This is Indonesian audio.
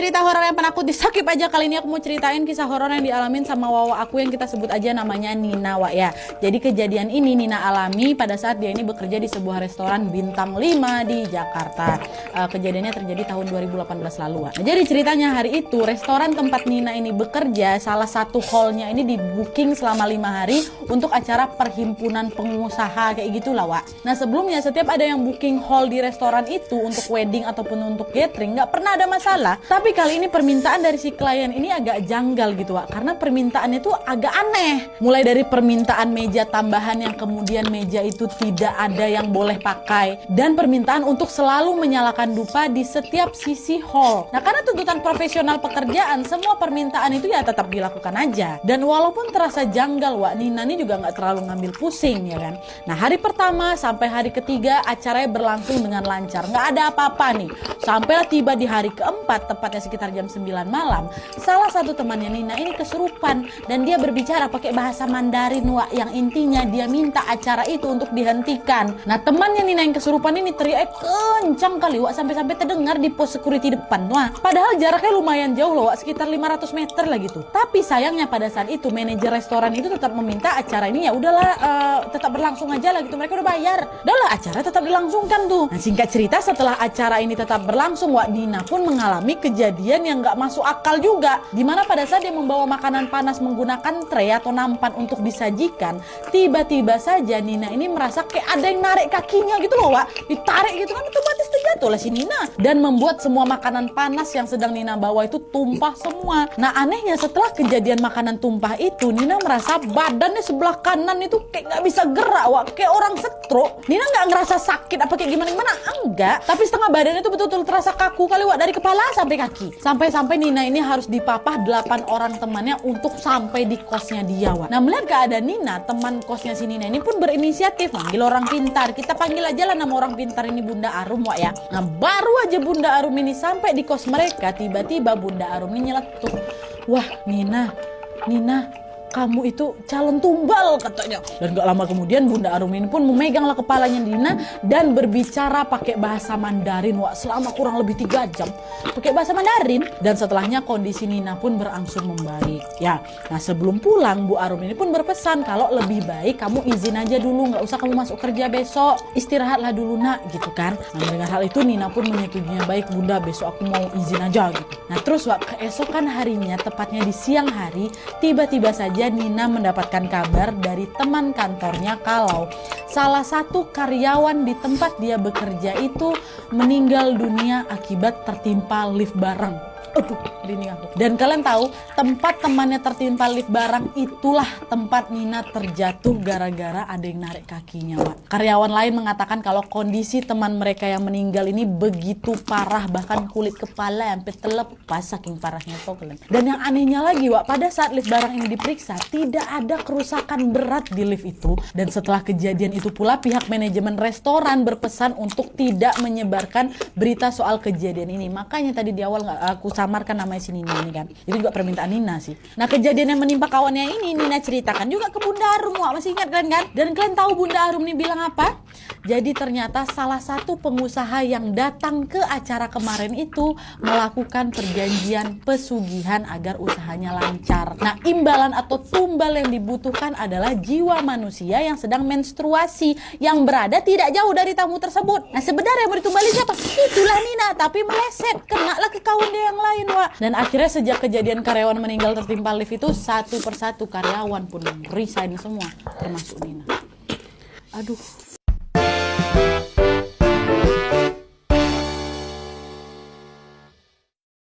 cerita horor yang penakut di skip aja. Kali ini aku mau ceritain kisah horor yang dialamin sama wawa aku yang kita sebut aja namanya Nina, Wak ya. Jadi kejadian ini Nina alami pada saat dia ini bekerja di sebuah restoran bintang 5 di Jakarta. Kejadiannya terjadi tahun 2018 lalu, Wak. Nah, jadi ceritanya hari itu restoran tempat Nina ini bekerja, salah satu hallnya ini di booking selama 5 hari untuk acara perhimpunan pengusaha kayak gitulah, Wak. Nah sebelumnya setiap ada yang booking hall di restoran itu untuk wedding ataupun untuk gathering nggak pernah ada masalah. Tapi kali ini permintaan dari si klien ini agak janggal gitu, Wak. Karena permintaannya tuh agak aneh. Mulai dari permintaan meja tambahan yang kemudian meja itu tidak ada yang boleh pakai, dan permintaan untuk selalu menyalakan dupa di setiap sisi hall. Nah karena tuntutan profesional pekerjaan, semua permintaan itu ya tetap dilakukan aja. Dan walaupun terasa janggal, Wak, Nina ini juga nggak terlalu ngambil pusing ya kan. Nah hari pertama sampai hari ketiga acaranya berlangsung dengan lancar, nggak ada apa-apa nih. Sampailah tiba di hari keempat, tepatnya sekitar jam 9 malam, salah satu temannya Nina ini kesurupan dan dia berbicara pakai bahasa Mandarin, Wak, yang intinya dia minta acara itu untuk dihentikan. Nah temannya Nina yang kesurupan ini teriak kencang kali, Wak, sampai-sampai terdengar di pos security depan. Wah, padahal jaraknya lumayan jauh loh, Wak, sekitar 500 meter lah gitu. Tapi sayangnya pada saat itu manajer restoran itu tetap meminta acara ini ya udahlah tetap berlangsung aja lah gitu. Mereka udah bayar, udahlah acara tetap dilangsungkan tuh. Nah singkat cerita setelah acara ini tetap berlangsung, Wak, Nina pun mengalami kejadian yang gak masuk akal juga. Dimana pada saat dia membawa makanan panas menggunakan tray atau nampan untuk disajikan, tiba-tiba saja Nina ini merasa kayak ada yang narik kakinya gitu loh, Wak. Ditarik gitu kan, otomatis terjatuh lah si Nina. Dan membuat semua makanan panas yang sedang Nina bawa itu tumpah semua. Nah anehnya setelah kejadian makanan tumpah itu, Nina merasa badannya sebelah kanan itu kayak gak bisa gerak, Wak. Kayak orang stroke. Nina gak ngerasa sakit apa kayak gimana-gimana, enggak. Tapi setengah badannya itu betul-betul terasa kaku kali, Wak, dari kepala sampai kaki. Sampai-sampai Nina ini harus dipapah 8 orang temannya untuk sampai di kosnya dia, Wak. Nah melihat keadaan Nina, teman kosnya si Nina ini pun berinisiatif manggil orang pintar. Kita panggil aja lah nama orang pintar ini Bunda Arum, Wak ya. Nah baru aja Bunda Arum ini sampai di kos mereka, tiba-tiba Bunda Arum ini nyeletuk, "Wah Nina, kamu itu calon tumbal," katanya. Dan gak lama kemudian Bunda Arum ini pun memeganglah kepalanya Nina dan berbicara pakai bahasa Mandarin, Wak, selama kurang lebih 3 jam pakai bahasa Mandarin. Dan setelahnya kondisi Nina pun berangsur membaik ya. Nah sebelum pulang Bu Arum ini pun berpesan kalau lebih baik kamu izin aja dulu, gak usah kamu masuk kerja besok, istirahatlah dulu nak gitu kan. Nah mendengar hal itu Nina pun menyetujuinya, baik Bunda, besok aku mau izin aja gitu. Nah terus, Wak, keesokan harinya tepatnya di siang hari, tiba-tiba saja Nina mendapatkan kabar dari teman kantornya kalau salah satu karyawan di tempat dia bekerja itu meninggal dunia akibat tertimpa lift barang. Aduh, ini aku. Dan kalian tahu tempat temannya tertimpa lift barang itulah tempat Nina terjatuh gara-gara ada yang narik kakinya, Wak. Karyawan lain mengatakan kalau kondisi teman mereka yang meninggal ini begitu parah, bahkan kulit kepala sampai terlepas saking parahnya tuh kalian. Dan yang anehnya lagi, Wak, pada saat lift barang ini diperiksa tidak ada kerusakan berat di lift itu. Dan setelah kejadian itu pula pihak manajemen restoran berpesan untuk tidak menyebarkan berita soal kejadian ini. Makanya tadi di awal aku samarkan namanya si Nina ini kan. Itu juga permintaan Nina sih. Nah kejadian yang menimpa kawannya ini Nina ceritakan juga ke Bunda Arum, Wak. Masih ingat kalian kan? Dan kalian tahu Bunda Arum ini bilang apa? Jadi ternyata salah satu pengusaha yang datang ke acara kemarin itu melakukan perjanjian pesugihan agar usahanya lancar. Nah imbalan atau tumbal yang dibutuhkan adalah jiwa manusia yang sedang menstruasi yang berada tidak jauh dari tamu tersebut. Nah sebenarnya yang mau ditumbali siapa? Itulah Nina, tapi meleset, kenalah ke kawan dia yang lain, Wak. Dan akhirnya sejak kejadian karyawan meninggal tertimpa lift itu, satu persatu karyawan pun resign semua, termasuk Nina. Aduh.